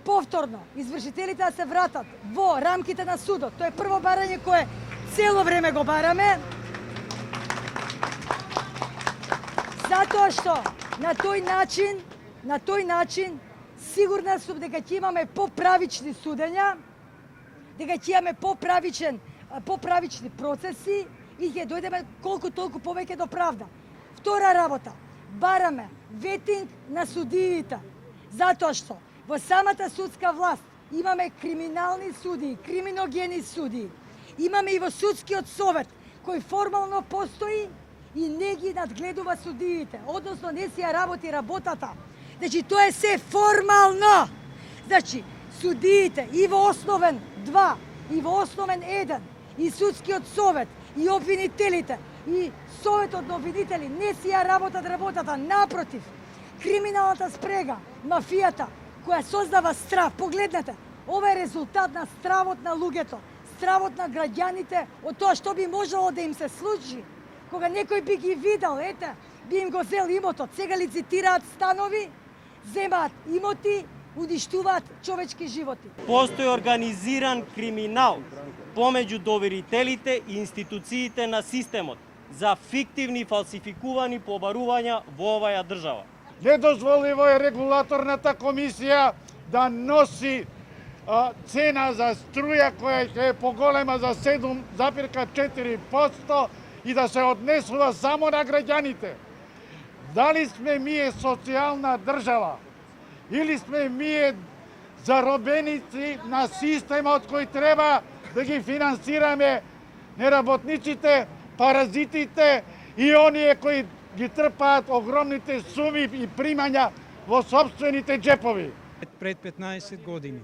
повторно извршителите да се вратат во рамките на судот. Тоа е прво барање кое цело време го бараме. Затоа што на тој начин сигурна сум дека ќе имаме поправични судења, дека ќе имаме поправични процеси и ќе дојдеме колку толку повеќе до правда. Втора работа, бараме ветинг на судиите, затоа што во самата судска власт имаме криминални судии, криминогени судии. Имаме и во судскиот совет, кој формално постои и не ги надгледува судиите, односно не си ја работи работата. Значи, тоа е се формално. Значи, судиите и во основен 2, и во основен 1, и судскиот совет, и обвинителите, и советот на обвинители не си ја работат работата. Напротив, криминалната спрега, мафијата, која создава страв. Погледнете, ова е резултат на стравот на луѓето, стравот на граѓаните од тоа што би можело да им се случи. Кога некој би ги видел, ете, би им го зел имотот, сега лицитираат станови, земаат имоти, уништуваат човечки животи. Постои организиран криминал помеѓу доверителите и институциите на системот за фиктивни фалсификувани побарувања во оваа држава. Недозволиво е регулаторната комисија да носи цена за струја која е поголема за 7,4% и да се однесува само на граѓаните. Дали сме ние социјална држава или сме ние заробеници на системот кој треба да ги финансираме неработниците, паразитите и оние кои ги трпаат огромните суми и примања во собствените джепови. Пред 15 години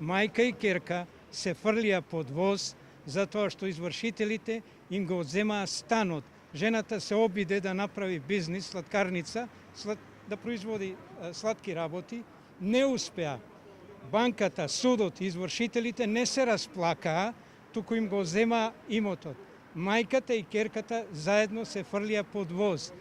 мајка и ќерка се фрлија под воз затоа што извршителите им го одземаа станот. Жената се обиде да направи бизнис, сладкарница, да производи сладки работи, не успеа. Банката, судот и извршителите не се расплакаа, туку им го земаа имотот. Мајката и ќерката заедно се фрлија под воз.